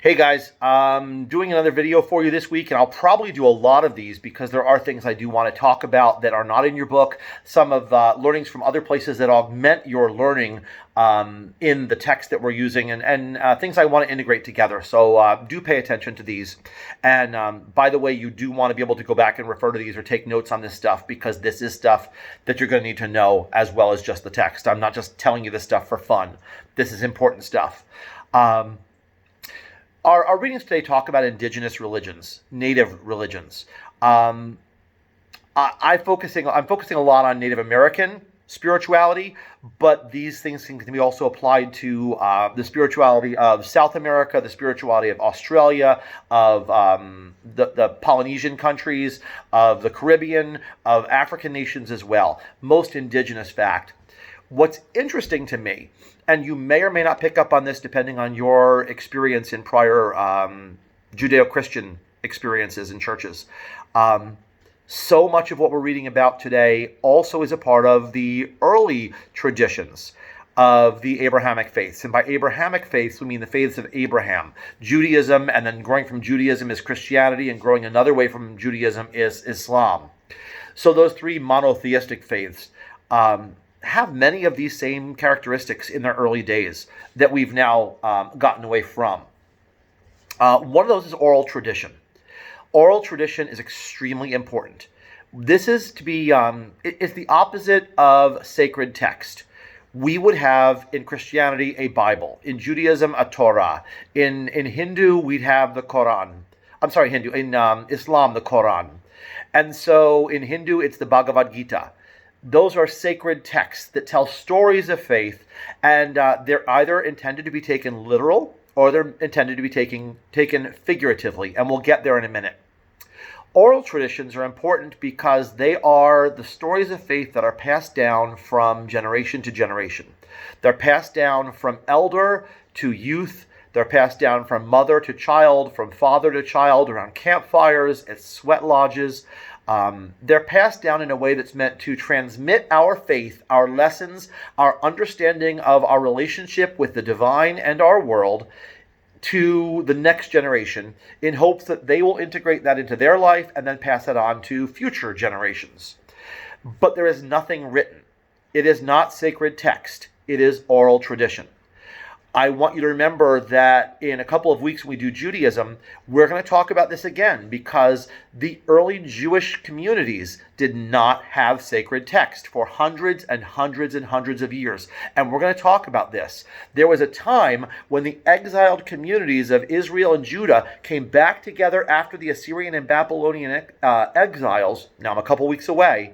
Hey guys, I'm doing another video for you this week, and I'll probably do a lot of these because there are things I do want to talk about that are not in your book, some of learnings from other places that augment your learning in the text that we're using, and things I want to integrate together. So do pay attention to these. And by the way, you do want to be able to go back and refer to these or take notes on this stuff because this is stuff that you're going to need to know as well as just the text. I'm not just telling you this stuff for fun. This is important stuff. Our readings today talk about indigenous religions, native religions. I'm focusing a lot on Native American spirituality, but these things can be also applied to the spirituality of South America, the spirituality of Australia, of the Polynesian countries, of the Caribbean, of African nations as well. Most indigenous fact. What's interesting to me, and you may or may not pick up on this depending on your experience in prior Judeo-Christian experiences in churches, so much of what we're reading about today also is a part of the early traditions of the Abrahamic faiths. And by Abrahamic faiths, we mean the faiths of Abraham. Judaism, and then growing from Judaism is Christianity, and growing another way from Judaism is Islam. So those three monotheistic faiths have many of these same characteristics in their early days that we've now gotten away from. One of those is oral tradition. Oral tradition is extremely important. This is to be, it's the opposite of sacred text. We would have in Christianity a Bible, in Judaism a Torah, in Hindu we'd have the Quran. I'm sorry, Hindu, in Islam the Quran. And so in Hindu it's the Bhagavad Gita. Those are sacred texts that tell stories of faith, and they're either intended to be taken literal or they're intended to be taken figuratively, and we'll get there in a minute. Oral traditions are important because they are the stories of faith that are passed down from generation to generation. They're passed down from elder to youth. They're passed down from mother to child, from father to child, around campfires, at sweat lodges. They're passed down in a way that's meant to transmit our faith, our lessons, our understanding of our relationship with the divine and our world to the next generation in hopes that they will integrate that into their life and then pass it on to future generations. But there is nothing written. It is not sacred text. It is oral tradition. I want you to remember that in a couple of weeks when we do Judaism, we're going to talk about this again because the early Jewish communities did not have sacred text for hundreds and hundreds and hundreds of years. And we're going to talk about this. There was a time when the exiled communities of Israel and Judah came back together after the Assyrian and Babylonian exiles. Now I'm a couple weeks away.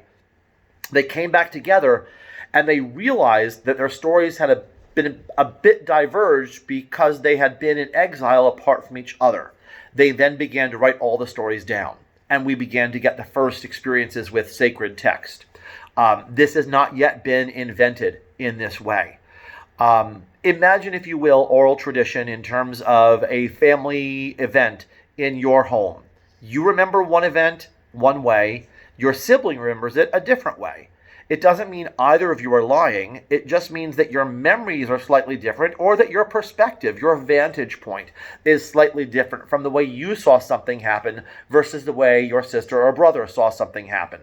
They came back together and they realized that their stories had been a bit diverged because they had been in exile apart from each other. They then began to write all the stories down, and we began to get the first experiences with sacred text. This has not yet been invented in this way. Imagine, if you will, oral tradition in terms of a family event in your home. You remember one event one way, your sibling remembers it a different way. It doesn't mean either of you are lying. It just means that your memories are slightly different, or that your perspective, your vantage point, is slightly different from the way you saw something happen versus the way your sister or brother saw something happen.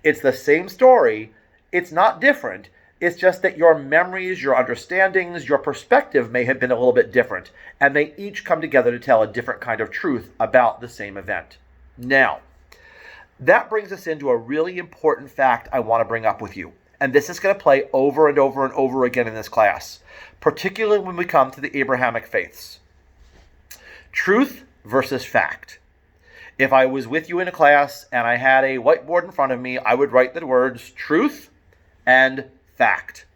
It's the same story. It's not different. It's just that your memories, your understandings, your perspective may have been a little bit different, and they each come together to tell a different kind of truth about the same event. Now, that brings us into a really important fact I want to bring up with you. And this is going to play over and over and over again in this class, particularly when we come to the Abrahamic faiths. Truth versus fact. If I was with you in a class and I had a whiteboard in front of me, I would write the words truth and fact.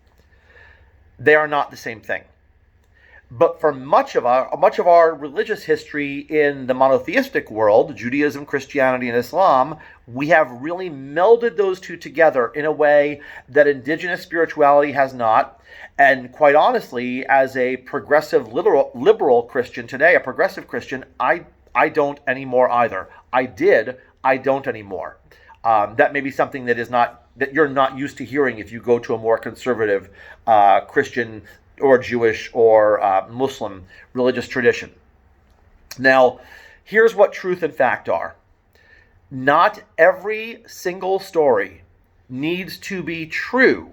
They are not the same thing. But for much of our religious history in the monotheistic world, Judaism, Christianity, and Islam, we have really melded those two together in a way that indigenous spirituality has not. And quite honestly, as a progressive liberal Christian today, a progressive Christian, I don't anymore either. I don't anymore. That may be something that you're not used to hearing if you go to a more conservative Christian or Jewish or Muslim religious tradition. Now, here's what truth and fact are. Not every single story needs to be true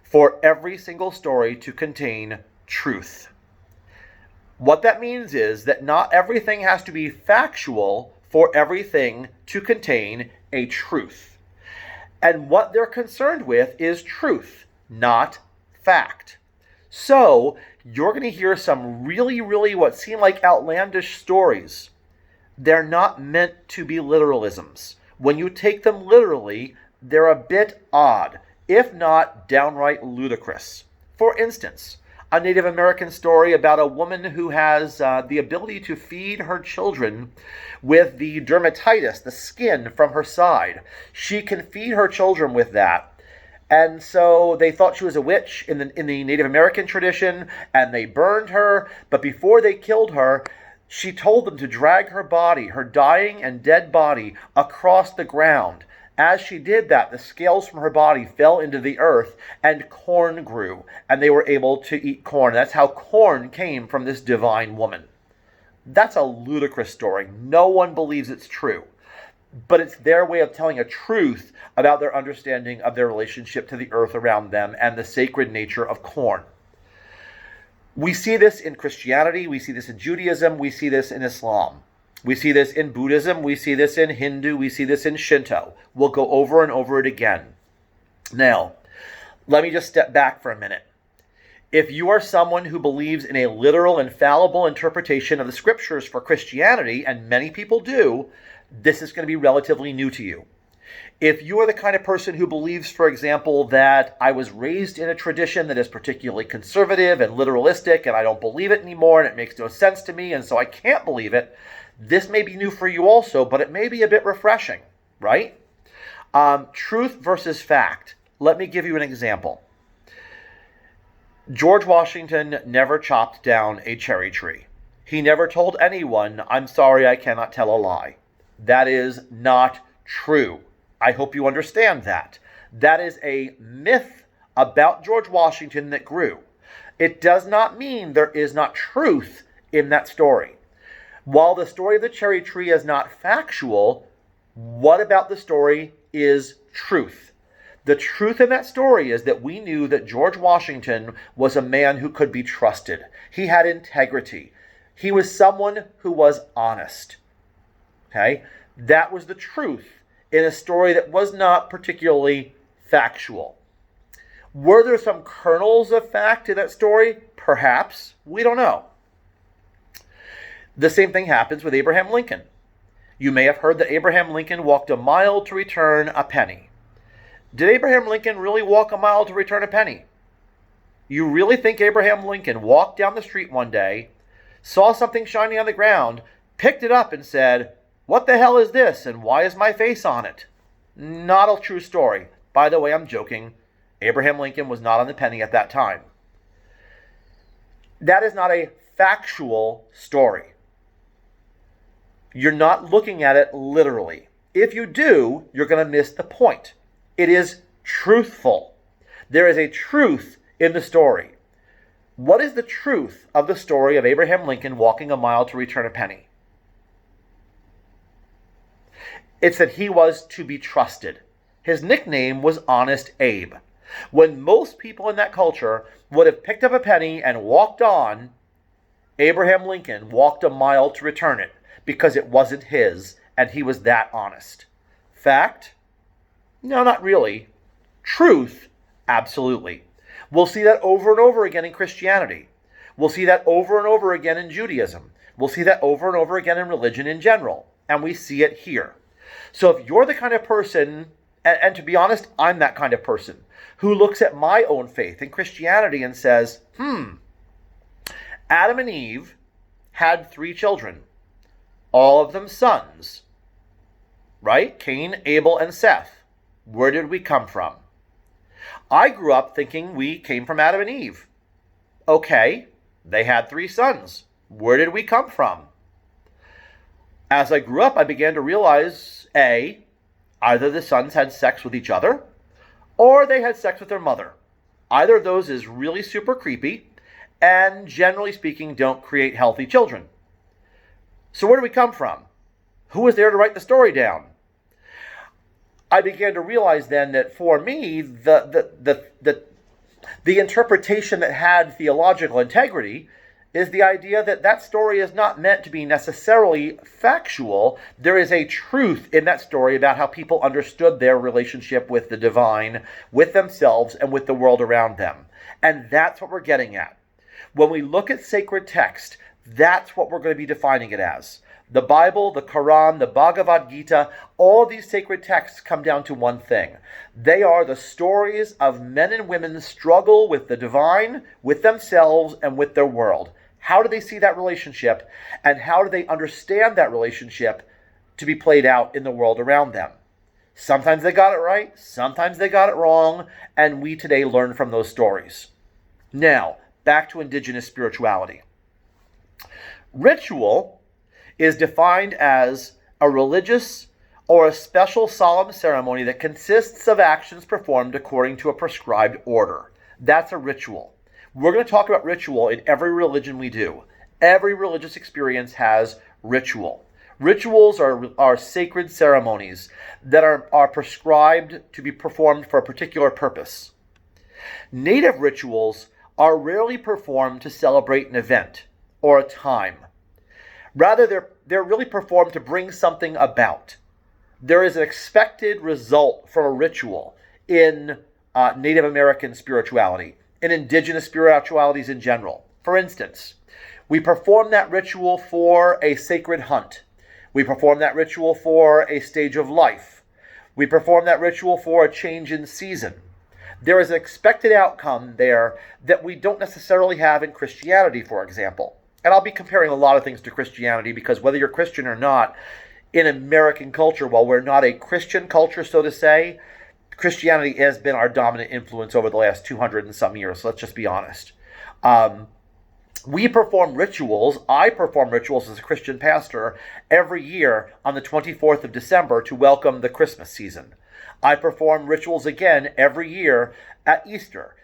for every single story to contain truth. What that means is that not everything has to be factual for everything to contain a truth. And what they're concerned with is truth, not fact. So you're going to hear some really, what seem like outlandish stories. They're not meant to be literalisms. When you take them literally, they're a bit odd, if not downright ludicrous. For instance, a Native American story about a woman who has the ability to feed her children with the dermatitis, the skin from her side. She can feed her children with that. And so they thought she was a witch in the Native American tradition, and they burned her. But before they killed her, she told them to drag her body, her dying and dead body, across the ground. As she did that, the scales from her body fell into the earth, and corn grew, and they were able to eat corn. That's how corn came from this divine woman. That's a ludicrous story. No one believes it's true. But it's their way of telling a truth about their understanding of their relationship to the earth around them and the sacred nature of corn. We see this in Christianity, we see this in Judaism, we see this in Islam. We see this in Buddhism, we see this in Hindu, we see this in Shinto. We'll go over and over it again. Now, let me just step back for a minute. If you are someone who believes in a literal, infallible interpretation of the scriptures for Christianity, and many people do, this is going to be relatively new to you. If you are the kind of person who believes, for example, that I was raised in a tradition that is particularly conservative and literalistic, and I don't believe it anymore, and it makes no sense to me, and so I can't believe it, this may be new for you also, but it may be a bit refreshing, right? Truth versus fact. Let me give you an example. George Washington never chopped down a cherry tree. He never told anyone, "I'm sorry, I cannot tell a lie." That is not true. I hope you understand that. That is a myth about George Washington that grew. It does not mean there is not truth in that story. While the story of the cherry tree is not factual, what about the story is truth? The truth in that story is that we knew that George Washington was a man who could be trusted. He had integrity. He was someone who was honest. Okay? That was the truth in a story that was not particularly factual. Were there some kernels of fact in that story? Perhaps. We don't know. The same thing happens with Abraham Lincoln. You may have heard that Abraham Lincoln walked a mile to return a penny. Did Abraham Lincoln really walk a mile to return a penny? You really think Abraham Lincoln walked down the street one day, saw something shining on the ground, picked it up and said, "What the hell is this, and why is my face on it?" Not a true story. By the way, I'm joking. Abraham Lincoln was not on the penny at that time. That is not a factual story. You're not looking at it literally. If you do, you're going to miss the point. It is truthful. There is a truth in the story. What is the truth of the story of Abraham Lincoln walking a mile to return a penny? It's that he was to be trusted. His nickname was Honest Abe. When most people in that culture would have picked up a penny and walked on, Abraham Lincoln walked a mile to return it because it wasn't his and he was that honest. Fact? No, not really. Truth? Absolutely. We'll see that over and over again in Christianity. We'll see that over and over again in Judaism. We'll see that over and over again in religion in general. And we see it here. So if you're the kind of person, and to be honest, I'm that kind of person, who looks at my own faith in Christianity and says, Adam and Eve had 3 children, all of them sons, right? Cain, Abel, and Seth. Where did we come from? I grew up thinking we came from Adam and Eve. Okay, they had 3 sons. Where did we come from? As I grew up, I began to realize, A, either the sons had sex with each other, or they had sex with their mother. Either of those is really super creepy, and generally speaking, don't create healthy children. So where do we come from? Who was there to write the story down? I began to realize then that for me, the interpretation that had theological integrity is the idea that that story is not meant to be necessarily factual. There is a truth in that story about how people understood their relationship with the divine, with themselves, and with the world around them. And that's what we're getting at. When we look at sacred text, that's what we're going to be defining it as. The Bible, the Quran, the Bhagavad Gita, all of these sacred texts come down to one thing. They are the stories of men and women's struggle with the divine, with themselves, and with their world. How do they see that relationship, and how do they understand that relationship to be played out in the world around them? Sometimes they got it right, sometimes they got it wrong, and we today learn from those stories. Now, back to indigenous spirituality. Ritual is defined as a religious or a special solemn ceremony that consists of actions performed according to a prescribed order. That's a ritual. We're going to talk about ritual in every religion we do. Every religious experience has ritual. Rituals are sacred ceremonies that are prescribed to be performed for a particular purpose. Native rituals are rarely performed to celebrate an event or a time. Rather, they're really performed to bring something about. There is an expected result from a ritual in Native American spirituality, in indigenous spiritualities in general. For instance, we perform that ritual for a sacred hunt. We perform that ritual for a stage of life. We perform that ritual for a change in season. There is an expected outcome there that we don't necessarily have in Christianity, for example. And I'll be comparing a lot of things to Christianity because whether you're Christian or not, in American culture, while we're not a Christian culture, so to say, Christianity has been our dominant influence over the last 200 and some years. So let's just be honest. We perform rituals. I perform rituals as a Christian pastor every year on the 24th of December to welcome the Christmas season. I perform rituals again every year at Easter.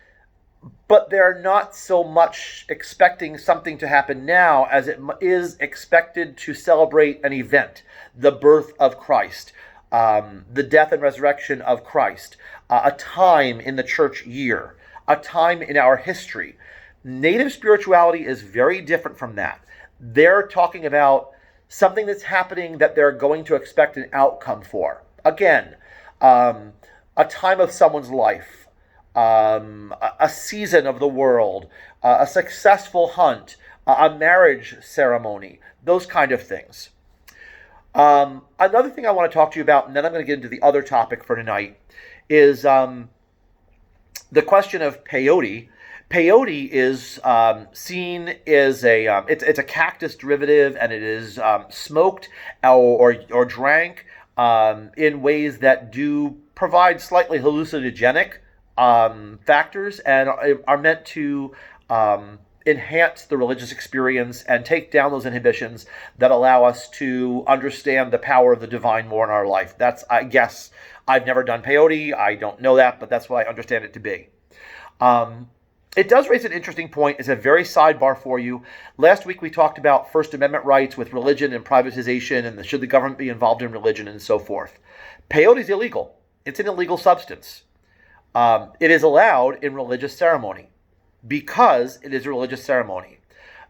But they're not so much expecting something to happen now as it is expected to celebrate an event, the birth of Christ, the death and resurrection of Christ, a time in the church year, a time in our history. Native spirituality is very different from that. They're talking about something that's happening that they're going to expect an outcome for. Again, a time of someone's life, a season of the world, a successful hunt, a marriage ceremony, those kind of things. Another thing I want to talk to you about, and then I'm going to get into the other topic for tonight, is the question of peyote. Peyote is seen as it's a cactus derivative, and it is smoked or drank in ways that do provide slightly hallucinogenic factors and are meant to enhance the religious experience and take down those inhibitions that allow us to understand the power of the divine more in our life. That's, I guess, I've never done peyote. I don't know that, but that's what I understand it to be. It does raise an interesting point. It's a very sidebar for you. Last week we talked about First Amendment rights with religion and privatization and should the government be involved in religion and so forth. Peyote is illegal. It's an illegal substance. It is allowed in religious ceremony because it is a religious ceremony.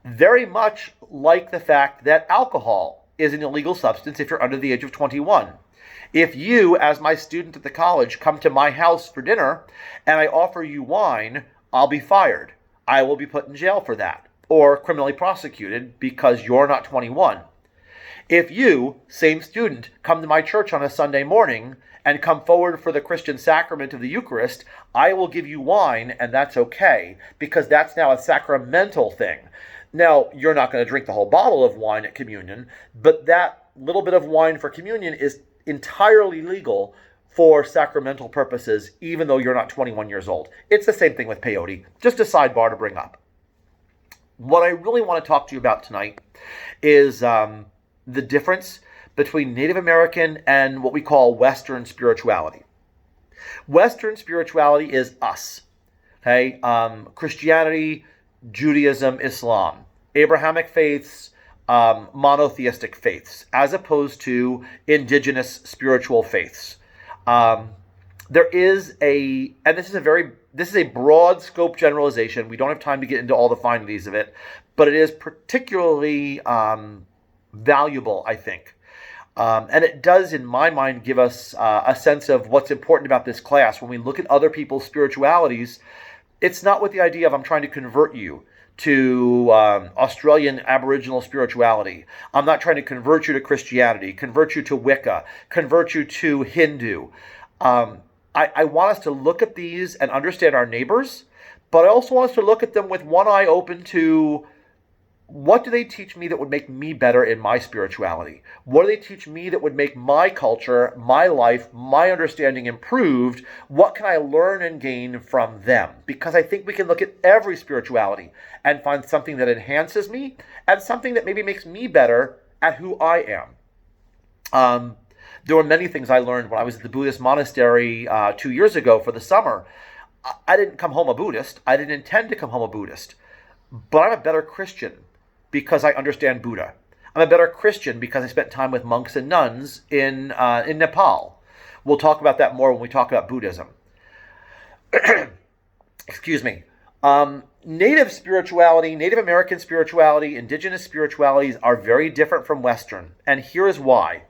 Very much like the fact that alcohol is an illegal substance if you're under the age of 21. If you, as my student at the college, come to my house for dinner and I offer you wine, I'll be fired. I will be put in jail for that or criminally prosecuted because you're not 21. If you, same student, come to my church on a Sunday morning and come forward for the Christian sacrament of the Eucharist, I will give you wine, and that's okay, because that's now a sacramental thing. Now, you're not going to drink the whole bottle of wine at communion, but that little bit of wine for communion is entirely legal for sacramental purposes, even though you're not 21 years old. It's the same thing with peyote. Just a sidebar to bring up. What I really want to talk to you about tonight is the difference between Native American and what we call Western spirituality. Western spirituality is us. Okay? Christianity, Judaism, Islam, Abrahamic faiths, monotheistic faiths as opposed to indigenous spiritual faiths. Um, there is a, and this is a broad scope generalization. We don't have time to get into all the finities of it, but it is particularly valuable, I think. And it does, in my mind, give us a sense of what's important about this class. When we look at other people's spiritualities, it's not with the idea of I'm trying to convert you to Australian Aboriginal spirituality. I'm not trying to convert you to Christianity, convert you to Wicca, convert you to Hindu. I want us to look at these and understand our neighbors, but I also want us to look at them with one eye open to what do they teach me that would make me better in my spirituality? What do they teach me that would make my culture, my life, my understanding improved? What can I learn and gain from them? Because I think we can look at every spirituality and find something that enhances me and something that maybe makes me better at who I am. There were many things I learned when I was at the Buddhist monastery 2 years ago for the summer. I didn't come home a Buddhist. I didn't intend to come home a Buddhist. But I'm a better Christian because I understand Buddha. I'm a better Christian because I spent time with monks and nuns in Nepal. We'll talk about that more when we talk about Buddhism. Excuse me. Native spirituality, Native American spirituality, indigenous spiritualities are very different from Western. And here is why.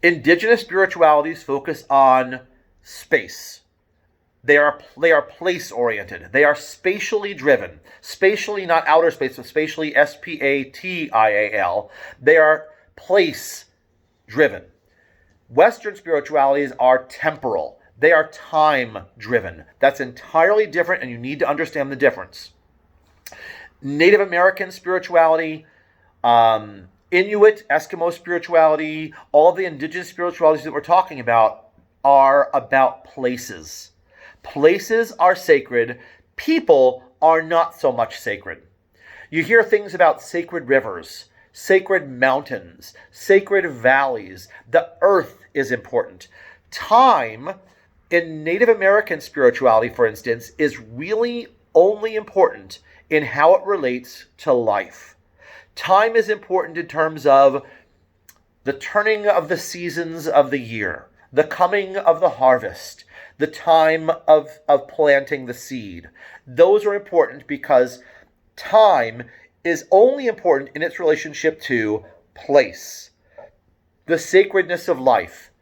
Indigenous spiritualities focus on space. They are place-oriented. They are spatially driven. Spatially, not outer space, but spatially, S-P-A-T-I-A-L. They are place-driven. Western spiritualities are temporal. They are time-driven. That's entirely different, and you need to understand the difference. Native American spirituality, Inuit, Eskimo spirituality, all of the indigenous spiritualities that we're talking about are about places. Places are sacred. People are not so much sacred. You hear things about sacred rivers, sacred mountains, sacred valleys. The earth is important. Time, in Native American spirituality, for instance, is really only important in how it relates to life. Time is important in terms of the turning of the seasons of the year, the coming of the harvest, the time of planting the seed. Those are important because time is only important in its relationship to place, the sacredness of life.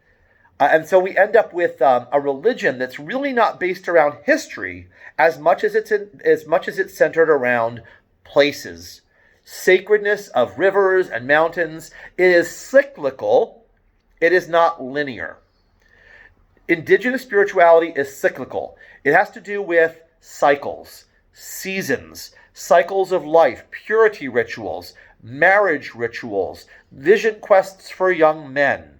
And so we end up with a religion that's really not based around history as much as it's centered around places. Sacredness of rivers and mountains. It is cyclical. It is not linear. Indigenous spirituality is cyclical. It has to do with cycles, seasons, cycles of life, purity rituals, marriage rituals, vision quests for young men.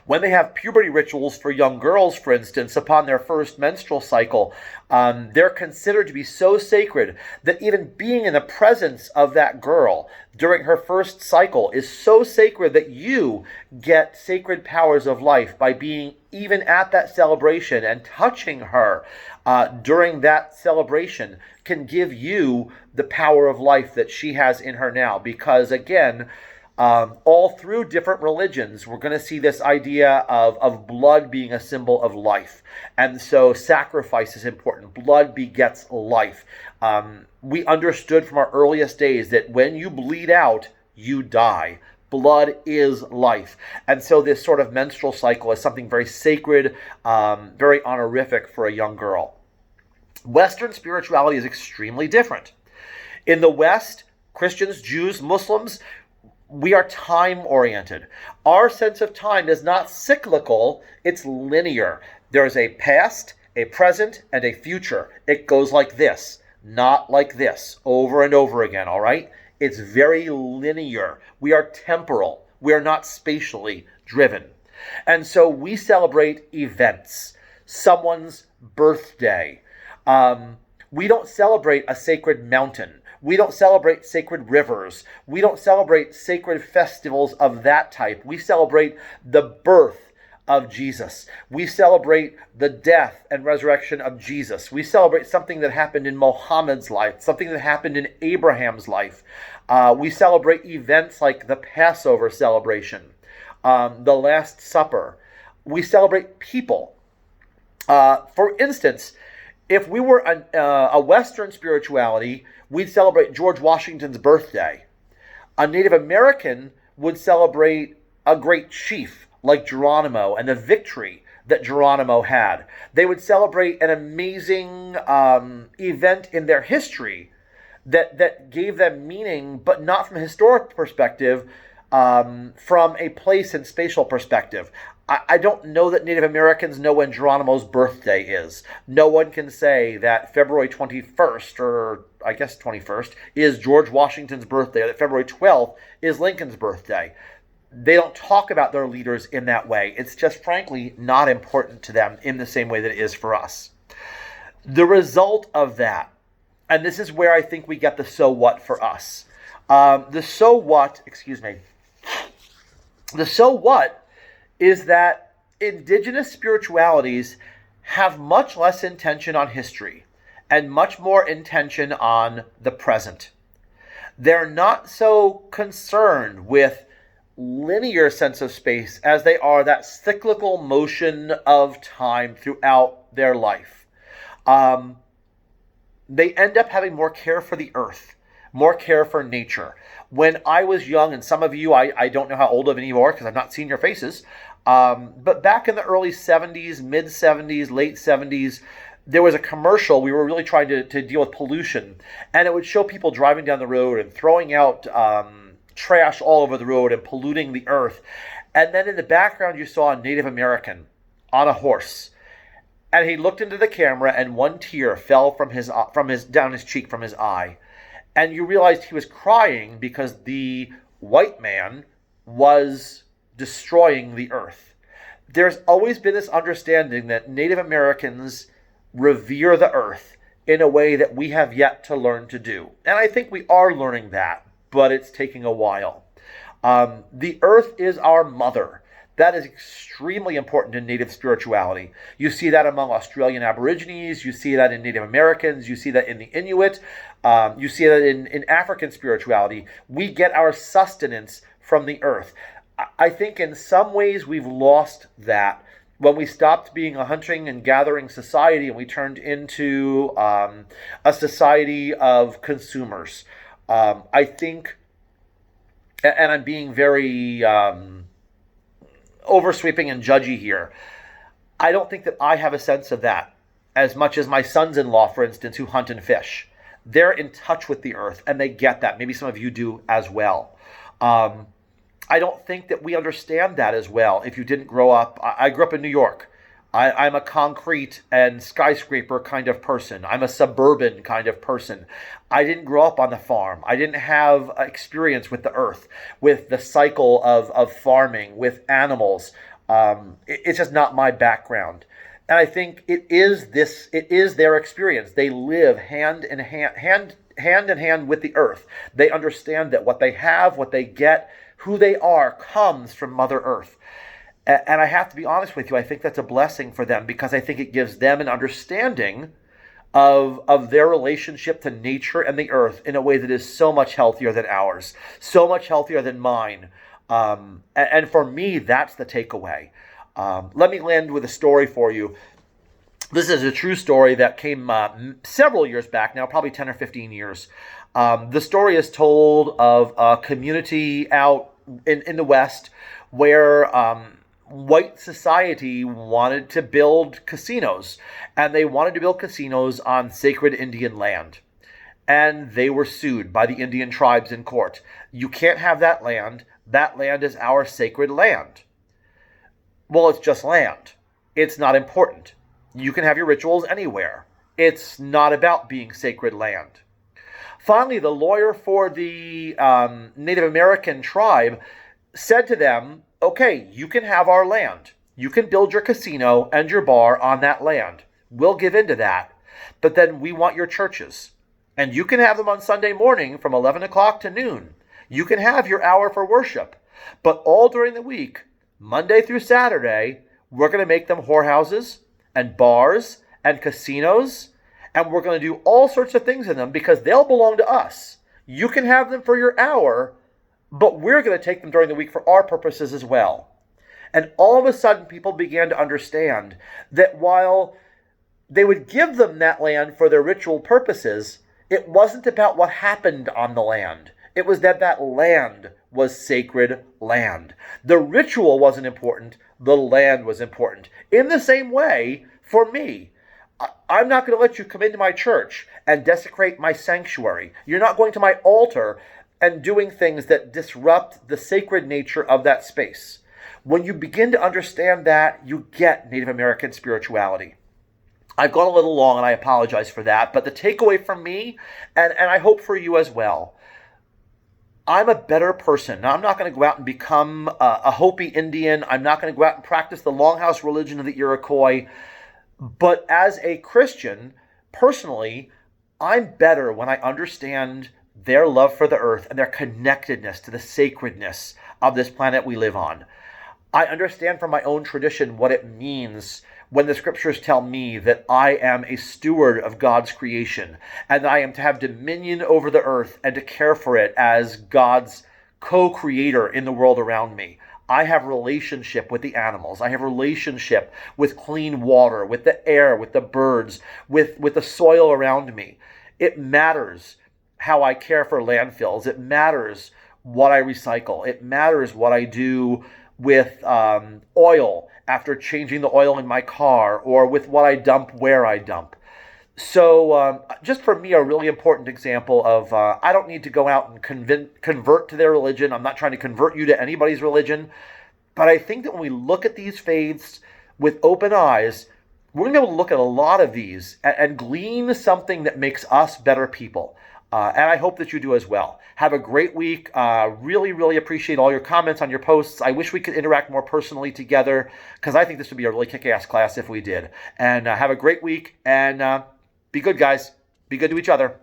When they have puberty rituals for young girls, for instance, upon their first menstrual cycle, they're considered to be so sacred that even being in the presence of that girl during her first cycle is so sacred that you get sacred powers of life by being even at that celebration, and touching her during that celebration can give you the power of life that she has in her now. Because again, all through different religions, we're going to see this idea of blood being a symbol of life. And so sacrifice is important. Blood begets life. We understood from our earliest days that when you bleed out, you die. Blood is life. And so this sort of menstrual cycle is something very sacred, very honorific for a young girl. Western spirituality is extremely different. In the West, Christians, Jews, Muslims, we are time-oriented. Our sense of time is not cyclical, it's linear. There is a past, a present, and a future. It goes like this, not like this, over and over again, all right? It's very linear. We are temporal. We are not spatially driven. And so we celebrate events, someone's birthday. We don't celebrate a sacred mountain. We don't celebrate sacred rivers. We don't celebrate sacred festivals of that type. We celebrate the birth of Jesus. We celebrate the death and resurrection of Jesus. We celebrate something that happened in Muhammad's life, something that happened in Abraham's life. We celebrate events like the Passover celebration, the Last Supper. We celebrate people. For instance, if we were a Western spirituality, we'd celebrate George Washington's birthday. A Native American would celebrate a great chief like Geronimo and the victory that Geronimo had. They would celebrate an amazing event in their history that gave them meaning, but not from a historic perspective, from a place and spatial perspective. I don't know that Native Americans know when Geronimo's birthday is. No one can say that February 21st, or I guess 21st, is George Washington's birthday, or that February 12th is Lincoln's birthday. They don't talk about their leaders in that way. It's just, frankly, not important to them in the same way that it is for us. The result of that, and this is where I think we get the so what for us. The so what is that indigenous spiritualities have much less intention on history and much more intention on the present. They're not so concerned with linear sense of space as they are that cyclical motion of time throughout their life. They end up having more care for the earth, more care for nature. When I was young, and some of you, I don't know how old of anymore because I've not seen your faces, but back in the early 70s, mid 70s, late 70s, there was a commercial. We were really trying to deal with pollution, and it would show people driving down the road and throwing out trash all over the road and polluting the earth. And then in the background, you saw a Native American on a horse, and he looked into the camera, and one tear fell from his down his cheek from his eye, and you realized he was crying because the white man was destroying the earth. There's always been this understanding that Native Americans revere the earth in a way that we have yet to learn to do, and I think we are learning that, but it's taking a while. The earth is our mother. That is extremely important in Native spirituality. You see that among Australian Aborigines. You see that in Native Americans. You see that in the Inuit. You see that in African spirituality. We get our sustenance from the earth. I think in some ways we've lost that when we stopped being a hunting and gathering society and we turned into a society of consumers. I think, and I'm being very oversweeping and judgy here, I don't think that I have a sense of that as much as my sons-in-law, for instance, who hunt and fish. They're in touch with the earth, and they get that. Maybe some of you do as well. I don't think that we understand that as well. If you didn't grow up, I grew up in New York. I'm a concrete and skyscraper kind of person. I'm a suburban kind of person. I didn't grow up on the farm. I didn't have experience with the earth, with the cycle of farming, with animals. It's just not my background. And I think it is their experience. They live hand in hand with the earth. They understand that what they have, what they get, who they are comes from Mother Earth. And I have to be honest with you, I think that's a blessing for them because I think it gives them an understanding of their relationship to nature and the earth in a way that is so much healthier than ours, so much healthier than mine. And for me, that's the takeaway. Let me land with a story for you. This is a true story that came several years back now, probably 10 or 15 years. The story is told of a community out in the West where white society wanted to build casinos, and they wanted to build casinos on sacred Indian land. And they were sued by the Indian tribes in court. You can't have that land. That land is our sacred land. Well, it's just land. It's not important. You can have your rituals anywhere. It's not about being sacred land. Finally, the lawyer for the Native American tribe said to them, okay, you can have our land. You can build your casino and your bar on that land. We'll give in to that. But then we want your churches. And you can have them on Sunday morning from 11 o'clock to noon. You can have your hour for worship. But all during the week, Monday through Saturday, We're going to make them whorehouses and bars and casinos, and we're going to do all sorts of things in them because they'll belong to us. You can have them for your hour, but we're going to take them during the week for our purposes as well. And all of a sudden, people began to understand that while they would give them that land for their ritual purposes, it wasn't about what happened on the land. It was that that land was sacred land. The ritual wasn't important. The land was important. In the same way, for me, I'm not going to let you come into my church and desecrate my sanctuary. You're not going to my altar and doing things that disrupt the sacred nature of that space. When you begin to understand that, you get Native American spirituality. I've gone a little long and I apologize for that, but the takeaway from me, and I hope for you as well, I'm a better person. Now, I'm not going to go out and become a Hopi Indian. I'm not going to go out and practice the Longhouse religion of the Iroquois. But as a Christian, personally, I'm better when I understand their love for the earth and their connectedness to the sacredness of this planet we live on. I understand from my own tradition what it means when the scriptures tell me that I am a steward of God's creation and that I am to have dominion over the earth and to care for it as God's co-creator in the world around me. I have relationship with the animals. I have relationship with clean water, with the air, with the birds, with the soil around me. It matters how I care for landfills. It matters what I recycle. It matters what I do with oil after changing the oil in my car, or with what I dump where I dump. So just for me, a really important example of I don't need to go out and convert to their religion. I'm not trying to convert you to anybody's religion. But I think that when we look at these faiths with open eyes, we're going to be able to look at a lot of these and glean something that makes us better people. And I hope that you do as well. Have a great week. Really, really appreciate all your comments on your posts. I wish we could interact more personally together because I think this would be a really kick-ass class if we did. And have a great week. And be good, guys. Be good to each other.